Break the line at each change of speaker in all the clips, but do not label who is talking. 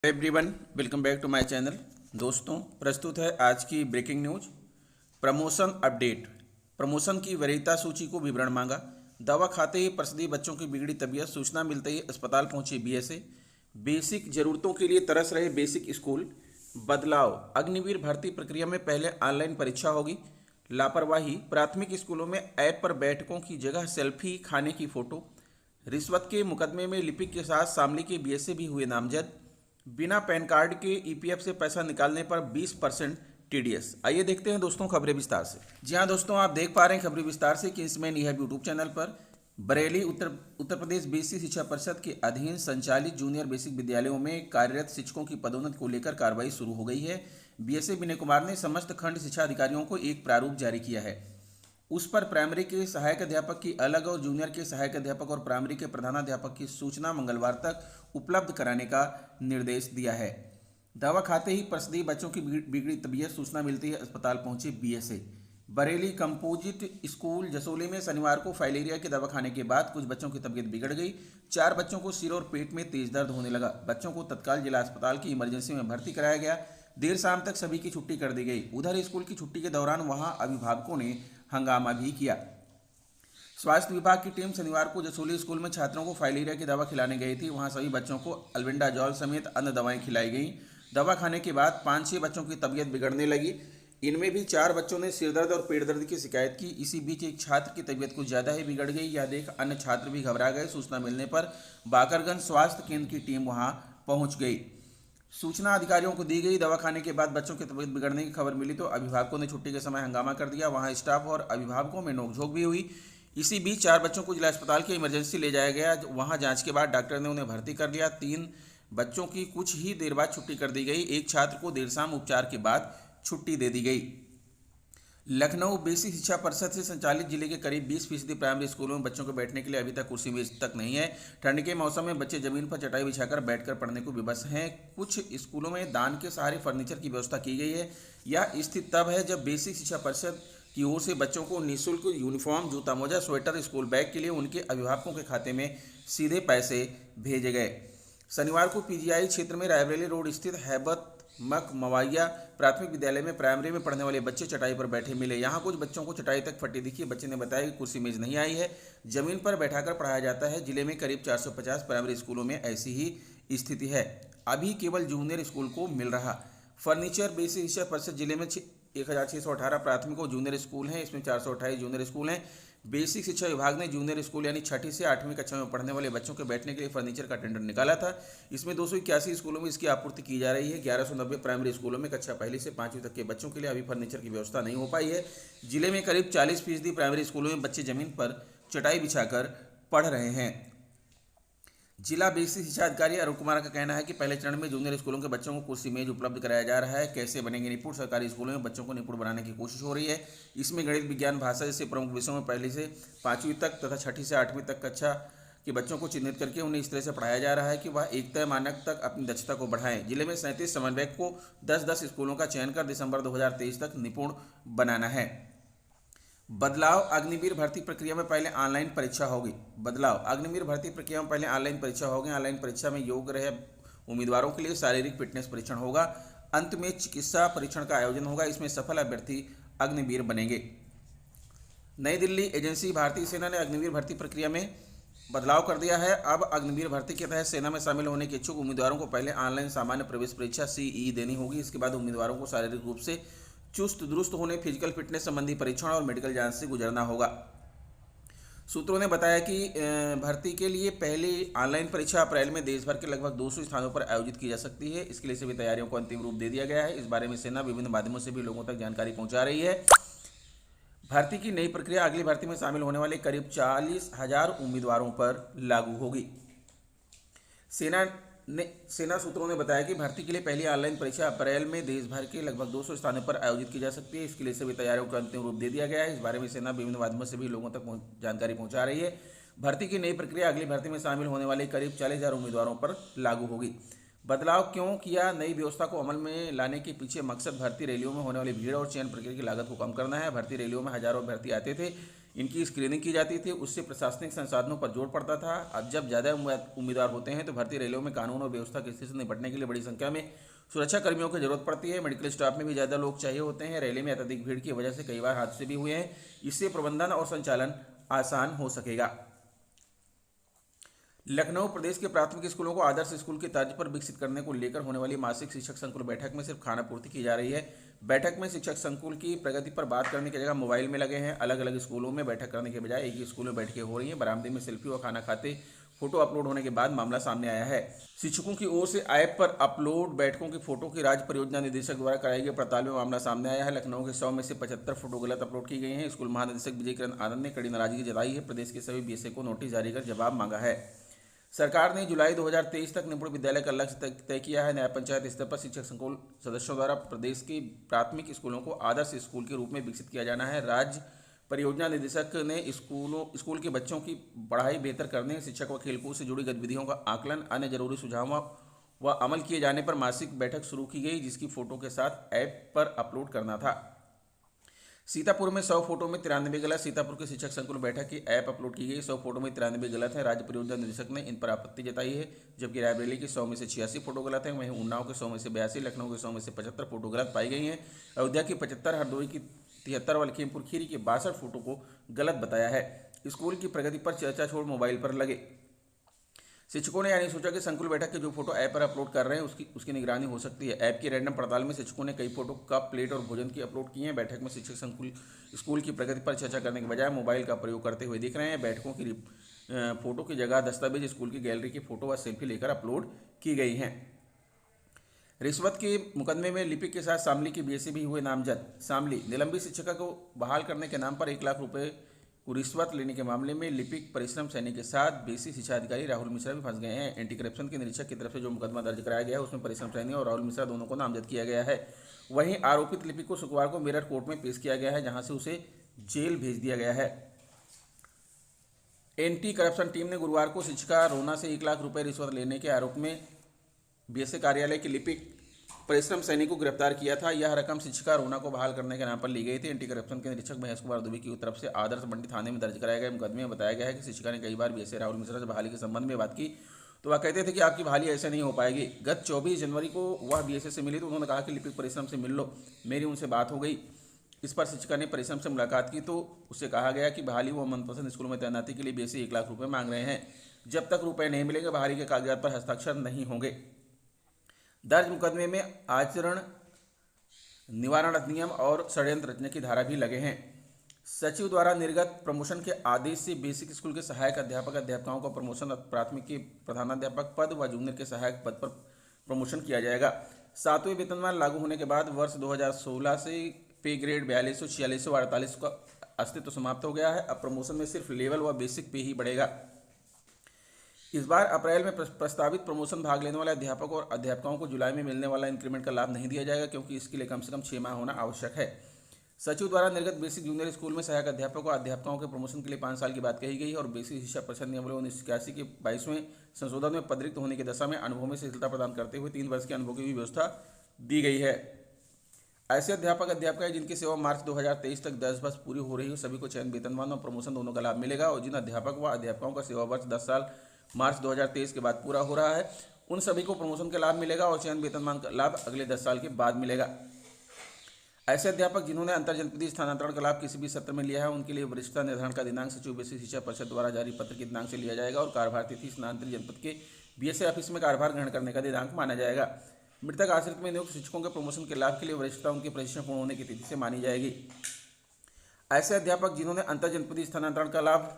Everyone, welcome back to my channel. दोस्तों, प्रस्तुत है आज की breaking news. Promotion update. Promotion की वरीयता सूची को विवरण मांगा। दवा खाते ही प्रसूति बच्चों की बिगड़ी तबीयत, सूचना मिलते ही अस्पताल पहुंचे बीएसए। बेसिक जरूरतों के लिए तरस रहे बेसिक स्कूल। बदलाव, अग्निवीर भर्ती प्रक्रिया में पहले ऑनलाइन परीक्षा होगी। लापरवाही, प्राथमिक स्कूलों में ऐप पर बैठकों की जगह सेल्फी, खाने की फोटो। रिश्वत के मुकदमे में लिपिक के साथ शामली के बीएसए भी हुए नामजद। बिना पैन कार्ड के ईपीएफ से पैसा निकालने पर 20% टीडीएस। आइए देखते हैं दोस्तों खबरें विस्तार से। जी हाँ दोस्तों, आप देख पा रहे हैं खबरें विस्तार से कि इसमें यह यूट्यूब चैनल पर बरेली उत्तर प्रदेश बेसिक शिक्षा परिषद के अधीन संचालित जूनियर बेसिक विद्यालयों में कार्यरत शिक्षकों की पदोन्नति को लेकर कार्रवाई शुरू हो गई है। बीएसए विनय कुमार ने समस्त खंड शिक्षा अधिकारियों को एक प्रारूप जारी किया है। उस पर प्राइमरी के सहायक अध्यापक की अलग और जूनियर के सहायक अध्यापक और प्राइमरी के प्रधानाध्यापक की सूचना मंगलवार तक उपलब्ध कराने का निर्देश दिया है। दवा खाते ही प्रसूति बच्चों की बिगड़ी तबीयत, सूचना मिलती है अस्पताल पहुंचे BSA. Bareilly composite school Jasoli में शनिवार को फाइलेरिया के दवा खाने के बाद कुछ बच्चों की तबीयत बिगड़ गई। 4 बच्चों को सिर और पेट में तेज दर्द होने लगा। बच्चों को तत्काल जिला अस्पताल की इमरजेंसी में भर्ती कराया गया। देर शाम तक सभी की छुट्टी कर दी गई। उधर स्कूल की छुट्टी के दौरान वहां अभिभावकों ने हंगामा भी किया। स्वास्थ्य विभाग की टीम शनिवार को जसोली स्कूल में छात्रों को फाइलेरिया की दवा खिलाने गई थी। वहां सभी बच्चों को अल्बेंडाजॉल समेत अन्य दवाएं खिलाई गईं। दवा खाने के बाद 5-6 बच्चों की तबीयत बिगड़ने लगी। इनमें भी 4 बच्चों ने सिरदर्द और पेट दर्द की शिकायत की। इसी बीच एक छात्र की तबीयत कुछ ज़्यादा ही बिगड़ गई। यह देख अन्य छात्र भी घबरा गए। सूचना मिलने पर बाकरगंज स्वास्थ्य केंद्र की टीम वहां पहुंच गई। सूचना अधिकारियों को दी गई। दवा खाने के बाद बच्चों की तबीयत बिगड़ने की खबर मिली तो अभिभावकों ने छुट्टी के समय हंगामा कर दिया। वहां स्टाफ और अभिभावकों में नोकझोंक भी हुई। इसी बीच 4 बच्चों को जिला अस्पताल की इमरजेंसी ले जाया गया। वहां जांच के बाद डॉक्टर ने उन्हें भर्ती कर लिया। 3 बच्चों की कुछ ही देर बाद छुट्टी कर दी गई। एक छात्र को देर शाम उपचार के बाद छुट्टी दे दी गई। लखनऊ बेसिक शिक्षा परिषद से संचालित जिले के करीब 20% प्राइमरी स्कूलों में बच्चों को बैठने के लिए अभी तक कुर्सी मेज तक नहीं है। ठंड के मौसम में बच्चे जमीन पर चटाई बिछाकर बैठकर पढ़ने को विवश हैं। कुछ स्कूलों में दान के सहारे फर्नीचर की व्यवस्था की गई है। यह स्थिति तब है जब बेसिक शिक्षा परिषद की ओर से बच्चों को निःशुल्क यूनिफॉर्म, जूता मोजा, स्वेटर, स्कूल बैग के लिए उनके अभिभावकों के खाते में सीधे पैसे भेजे गए। शनिवार को पीजीआई क्षेत्र में रायबरेली रोड स्थित हैबत मवैया प्राथमिक विद्यालय में प्राइमरी में पढ़ने वाले बच्चे चटाई पर बैठे मिले। यहाँ कुछ बच्चों को चटाई तक फटी दिखी। बच्चे ने बताया कि कुर्सी मेज नहीं आई है, जमीन पर बैठाकर पढ़ाया जाता है। जिले में करीब 450 प्राइमरी स्कूलों में ऐसी ही स्थिति है। अभी केवल जूनियर स्कूल को मिल रहा फर्नीचर। बेसिक शिक्षा परिषद जिले में 1618 प्राथमिक और जूनियर स्कूल हैं। इसमें 428 जूनियर स्कूल हैं। बेसिक शिक्षा विभाग ने जूनियर स्कूल यानी 6ठी से 8वीं कक्षा में पढ़ने वाले बच्चों के बैठने के लिए फर्नीचर का टेंडर निकाला था। इसमें 281 स्कूलों में इसकी आपूर्ति की जा रही है। 1190 प्राइमरी स्कूलों में कक्षा 1 से 5वीं तक के बच्चों के लिए अभी फर्नीचर की व्यवस्था नहीं हो पाई है। जिले में करीब 40% प्राइमरी स्कूलों में बच्चे जमीन पर चटाई बिछाकर पढ़ रहे हैं। जिला बेसिक शिक्षा अधिकारी अरुण कुमार का कहना है कि पहले चरण में जूनियर स्कूलों के बच्चों को कुर्सी मेज उपलब्ध कराया जा रहा है। कैसे बनेंगे निपुण? सरकारी स्कूलों में बच्चों को निपुण बनाने की कोशिश हो रही है। इसमें गणित, विज्ञान, भाषा जैसे प्रमुख विषयों में 1ली से 5वीं तक तथा 6ठी से 8वीं तक कक्षा के बच्चों को चिन्हित करके उन्हें इस तरह से पढ़ाया जा रहा है कि वह एक तय मानक तक अपनी दक्षता को बढ़ाएं। जिले में 37 समन्वयक को 10-10 स्कूलों का चयन कर दिसंबर 2023 तक निपुण बनाना है। बदलाव, अग्निवीर भर्ती प्रक्रिया में पहले ऑनलाइन परीक्षा होगी। बदलाव, अग्निवीर भर्ती प्रक्रिया में पहले ऑनलाइन परीक्षा होगी। ऑनलाइन परीक्षा में योग्य रहे उम्मीदवारों के लिए शारीरिक फिटनेस परीक्षण होगा। अंत में चिकित्सा परीक्षण का आयोजन होगा। इसमें सफल अभ्यर्थी अग्निवीर बनेंगे। नई दिल्ली एजेंसी भारतीय सेना ने अग्निवीर भर्ती प्रक्रिया में बदलाव कर दिया है। अब अग्निवीर भर्ती के तहत सेना में शामिल होने के इच्छुक उम्मीदवारों को पहले ऑनलाइन सामान्य प्रवेश परीक्षा CE देनी होगी। इसके बाद उम्मीदवारों को शारीरिक रूप से चुस्त दुरुस्त होने, फिजिकल फिटनेस संबंधी परीक्षण और मेडिकल जांच से गुजरना होगा। सूत्रों ने बताया कि भर्ती के लिए पहली ऑनलाइन परीक्षा अप्रैल में देश भर के लगभग 200 स्थानों पर आयोजित की जा सकती है। इसके लिए सभी तैयारियों को अंतिम रूप दे दिया गया है। इस बारे में सेना विभिन्न माध्यमों से भी लोगों तक जानकारी पहुंचा रही है। भर्ती की नई प्रक्रिया अगली भर्ती में शामिल होने वाले करीब 40,000 उम्मीदवारों पर लागू होगी। सेना सूत्रों ने बताया कि भर्ती के लिए पहली ऑनलाइन परीक्षा अप्रैल में देश भर के लगभग 200 स्थानों पर आयोजित की जा सकती है। इसके लिए सभी तैयारियों को अंतिम रूप दे दिया गया है। इस बारे में सेना विभिन्न माध्यमों से भी लोगों तक जानकारी पहुंचा रही है। भर्ती की नई प्रक्रिया अगली भर्ती में शामिल होने वाले करीब 40,000 उम्मीदवारों पर लागू होगी। बदलाव क्यों किया? नई व्यवस्था को अमल में लाने के पीछे मकसद भर्ती रैलियों में होने वाली भीड़ और चयन प्रक्रिया की लागत को कम करना है। भर्ती रैलियों में हजारों अभ्यर्थी आते थे। इनकी स्क्रीनिंग की जाती थी, उससे प्रशासनिक संसाधनों पर जोर पड़ता था। अब जब ज़्यादा उम्मीदवार होते हैं तो भर्ती रैलियों में कानून और व्यवस्था की स्थिति से निपटने के लिए बड़ी संख्या में सुरक्षा कर्मियों की जरूरत पड़ती है। मेडिकल स्टाफ में भी ज़्यादा लोग चाहिए होते हैं। रैली में अत्यधिक भीड़ की वजह से कई बार हादसे भी हुए हैं। इससे प्रबंधन और संचालन आसान हो सकेगा। लखनऊ प्रदेश के प्राथमिक स्कूलों को आदर्श स्कूल की तर्ज पर विकसित करने को लेकर होने वाली मासिक शिक्षक संकुल बैठक में सिर्फ खानापूर्ति की जा रही है। बैठक में शिक्षक संकुल की प्रगति पर बात करने की जगह मोबाइल में लगे हैं। अलग अलग स्कूलों में बैठक करने के बजाय एक ही स्कूल में बैठकें हो रही हैं। बरामदे में सेल्फी और खाना खाते फोटो अपलोड होने के बाद मामला सामने आया है। शिक्षकों की ओर से ऐप पर अपलोड बैठकों की फोटो की राज्य परियोजना निदेशक द्वारा कराई गई पड़ताल में मामला सामने आया है। लखनऊ के 100 में से 75 फोटो गलत अपलोड की गई हैं। स्कूल महानिदेशक विजय किरण आनंद ने कड़ी नाराजगी जताई है। प्रदेश के सभी बीएसए को नोटिस जारी कर जवाब मांगा है। सरकार ने जुलाई 2023 तक निपुण विद्यालय का लक्ष्य तय किया है। न्याय पंचायत स्तर पर शिक्षक संकुल सदस्यों द्वारा प्रदेश के प्राथमिक स्कूलों को आदर्श स्कूल के रूप में विकसित किया जाना है। राज्य परियोजना निदेशक ने स्कूल के बच्चों की पढ़ाई बेहतर करने, शिक्षक व खेलकूद से जुड़ी गतिविधियों का आकलन, अन्य जरूरी सुझावों व अमल किए जाने पर मासिक बैठक शुरू की गई, जिसकी फोटो के साथ ऐप पर अपलोड करना था। सीतापुर में 100 फोटो में 93 गलत। सीतापुर के शिक्षक संकुल बैठक की ऐप अपलोड की गई। 100 फोटो में 93 गलत है। राज्य परियोजना निदेशक ने इन पर आपत्ति जताई है। जबकि रायबरेली की 100 में से 86 फोटो गलत है। वहीं उन्नाव के 100 में से 82, लखनऊ के 100 में से 75 फोटो गलत पाई गई हैं। अयोध्या की 75, हरदोई की 73 व लखीमपुर खीरी की 62 फोटो को गलत बताया है। स्कूल की प्रगति पर चर्चा छोड़ मोबाइल पर लगे। शिक्षकों ने यह नहीं सोचा कि संकुल बैठक के जो फोटो ऐप पर अपलोड कर रहे हैं उसकी निगरानी हो सकती है। ऐप की रैंडम पड़ताल में शिक्षकों ने कई फोटो कप, प्लेट और भोजन की अपलोड किए हैं। बैठक में शिक्षक स्कूल की प्रगति पर चर्चा करने के बजाय मोबाइल का प्रयोग करते हुए दिख रहे हैं। बैठकों की फोटो की जगह दस्तावेज, स्कूल की गैलरी की फोटो व सेल्फी लेकर अपलोड की गई हैं। रिश्वत के मुकदमे में लिपिक के साथ शामली की बीएसए भी हुए नामजद। शामली निलंबित शिक्षिका को बहाल करने के नाम पर 1 लाख रुपए को रिश्वत लेने के मामले में लिपिक परिश्रम सैनी के साथ बीसी शिक्षा अधिकारी राहुल मिश्रा भी फंस गए हैं। एंटी करप्शन के निरीक्षक की तरफ से जो मुकदमा दर्ज कराया गया है उसमें परिश्रम सैनी और राहुल मिश्रा दोनों को नामजद किया गया है। वहीं आरोपित लिपिक को शुक्रवार को मेरठ कोर्ट में पेश किया गया है, जहां से उसे जेल भेज दिया गया है। एंटी करप्शन टीम ने गुरुवार को शिक्षिका रोना से 1 लाख रुपए रिश्वत लेने के आरोप में बीएसए कार्यालय के लिपिक परिश्रम सैनी को गिरफ्तार किया था। यह रकम शिक्षिका रोना को बहाल करने के नाम पर ली गई थी। एंटी करप्शन के निरीक्षक महेश कुमार दुबे की तरफ से आदर्श मंडी थाने में दर्ज कराया गया मुकदमे में बताया गया है कि शिक्षिका ने कई बार बीएसए राहुल मिश्रा से बहाली के संबंध में बात की तो वह कहते थे कि आपकी बहाली ऐसे नहीं हो पाएगी। गत 24 जनवरी को वह बीएसए से मिली तो उन्होंने कहा कि लिपिक परिश्रम से मिल लो। मेरी उनसे बात हो गई। इस पर शिक्षिका ने परिश्रम से मुलाकात की तो उससे कहा गया कि बहाली व मनपसंद स्कूलों में तैनाती के लिए बीएसए 1 लाख रुपये मांग रहे हैं। जब तक रुपये नहीं मिलेंगे बहाली के कागजात पर हस्ताक्षर नहीं होंगे। दर्ज मुकदमे में आचरण निवारण अधिनियम और षड्यंत्र रचने की धारा भी लगे हैं। सचिव द्वारा निर्गत प्रमोशन के आदेश से बेसिक स्कूल के सहायक अध्यापक अध्यापिकाओं का प्रमोशन प्राथमिक के प्रधानाध्यापक पद व जूनियर के सहायक पद पर प्रमोशन किया जाएगा। 7वें वेतनमान लागू होने के बाद वर्ष 2016 से पे ग्रेड 4200, 4600 और 4800 का अस्तित्व समाप्त हो गया है। अब प्रमोशन में सिर्फ लेवल व बेसिक पे ही बढ़ेगा। इस बार अप्रैल में प्रस्तावित प्रमोशन भाग लेने वाले अध्यापकों और अध्यापिकाओं को जुलाई में मिलने वाला इंक्रीमेंट का लाभ नहीं दिया जाएगा, क्योंकि इसके लिए कम से कम 6 माह होना आवश्यक है। सचिव द्वारा निर्गत बेसिक जूनियर स्कूल में सहायक अध्यापकों और अध्यापिकाओं के प्रमोशन के लिए 5 साल की बात कही गई है और बेसिक शिक्षा परिषद नियम 1981 के 22वें संशोधन में पदरिक्त होने की दशा में अनुभव में शिथिलता प्रदान करते हुए 3 वर्ष के अनुभव की भी व्यवस्था दी गई है। ऐसे अध्यापक अध्यापिकाएं जिनकी सेवा मार्च 2023 तक 10 वर्ष पूरी हो रही हो सभी को चयन वेतनमान और प्रमोशन दोनों का लाभ मिलेगा। और जिन अध्यापक व अध्यापिकाओं का सेवा वर्ष 10 साल मार्च 2023 के बाद पूरा हो रहा है उन सभी को प्रमोशन का लाभ मिलेगा और चयन वेतनमान का लाभ अगले 10 साल के बाद मिलेगा। ऐसे अध्यापक जिन्होंने अंतरजनपदीय स्थानांतरण का लाभ किसी भी सत्र में लिया है उनके लिए वरिष्ठता निर्धारण का दिनांक सचिव बेसिक शिक्षा परिषद द्वारा जारी पत्र के दिनांक से लिया जाएगा और कार्यभार तिथि स्थानांतरित जनपद के बीएसए ऑफिस में कार्यभार ग्रहण करने का दिनांक माना जाएगा। मृतक आश्रित में नियुक्त शिक्षकों के प्रमोशन के लाभ के लिए वरिष्ठता उनके प्रशिक्षण पूर्ण होने की तिथि से मानी जाएगी। ऐसे अध्यापक जिन्होंने अंतरजनपदीय स्थानांतरण का लाभ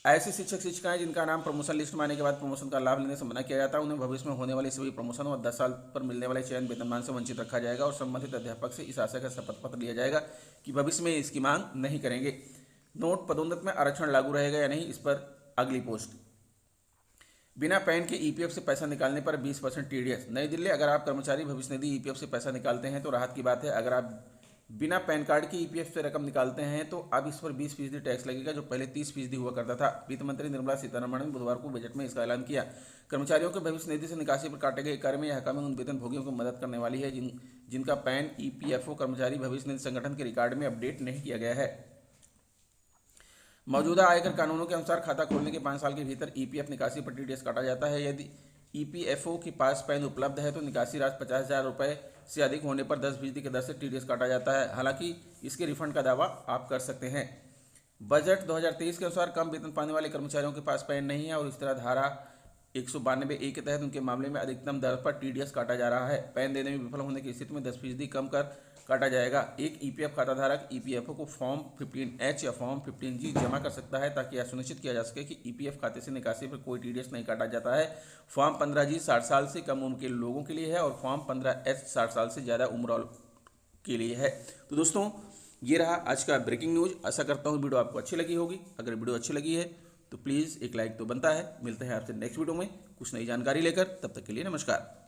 ऐसे शिक्षक शिक्षिकाएं जिनका नाम प्रमोशन लिस्ट में आने के बाद प्रमोशन का लाभ लेने से मना किया जाता है उन्हें भविष्य में होने वाली सभी प्रमोशन और 10 साल पर मिलने वाले चयन वेतनमान से वंचित रखा जाएगा और संबंधित अध्यापक से इस आशय का शपथ पत्र लिया जाएगा कि भविष्य में इसकी मांग नहीं करेंगे। नोट, पदोन्नति में आरक्षण लागू रहेगा या नहीं, इस पर अगली पोस्ट। बिना पैन के ईपीएफ से पैसा निकालने पर 20% टीडीएस। नई दिल्ली, अगर आप कर्मचारी भविष्य निधि ईपीएफ से पैसा निकालते हैं तो राहत की बात है। अगर आप बिना पैन कार्ड के ईपीएफ से रकम निकालते हैं तो अब इस पर 20% टैक्स लगेगा, जो पहले 30% हुआ करता था। वित्त मंत्री निर्मला सीतारमण ने बुधवार को बजट में इसका ऐलान किया। कर्मचारियों के भविष्य निधि से निकासी पर काटे गए कर में यह कमी उन वेतन भोगियों को मदद करने वाली है जिनका पैन ईपीएफओ कर्मचारी भविष्य निधि संगठन के रिकॉर्ड में अपडेट नहीं किया गया है। मौजूदा आयकर कानूनों के अनुसार खाता खोलने के 5 साल के भीतर ईपीएफ निकासी पर टीडीएस काटा जाता है। यदि ईपीएफओ के पास पैन उपलब्ध है तो निकासी राशि 50,000 रुपये से अधिक होने पर 10% की दर से टीडीएस काटा जाता है। हालांकि इसके रिफंड का दावा आप कर सकते हैं। बजट 2023 के अनुसार कम वेतन पाने वाले कर्मचारियों के पास पैन नहीं है और इस तरह धारा 192A के तहत उनके मामले में अधिकतम दर पर टीडीएस काटा जा रहा है। पैन देने में विफल होने की स्थिति में 10% कम कर काटा जाएगा। एक ईपीएफ खाता धारक ईपीएफओ को फॉर्म 15H या फॉर्म 15G जमा कर सकता है ताकि यह सुनिश्चित किया जा सके कि ईपीएफ खाते से निकासी पर कोई टीडीएस नहीं काटा जाता है। फॉर्म 15G 60 साल से कम उम्र के लोगों के लिए है और फॉर्म 15H 60 साल से ज़्यादा उम्र के लिए है। तो दोस्तों, ये रहा आज का ब्रेकिंग न्यूज़। आशा करता हूँ वीडियो आपको अच्छी लगी होगी। अगर वीडियो अच्छी लगी है तो प्लीज़ एक लाइक तो बनता है। मिलते हैं आपसे नेक्स्ट वीडियो में कुछ नई जानकारी लेकर। तब तक के लिए नमस्कार।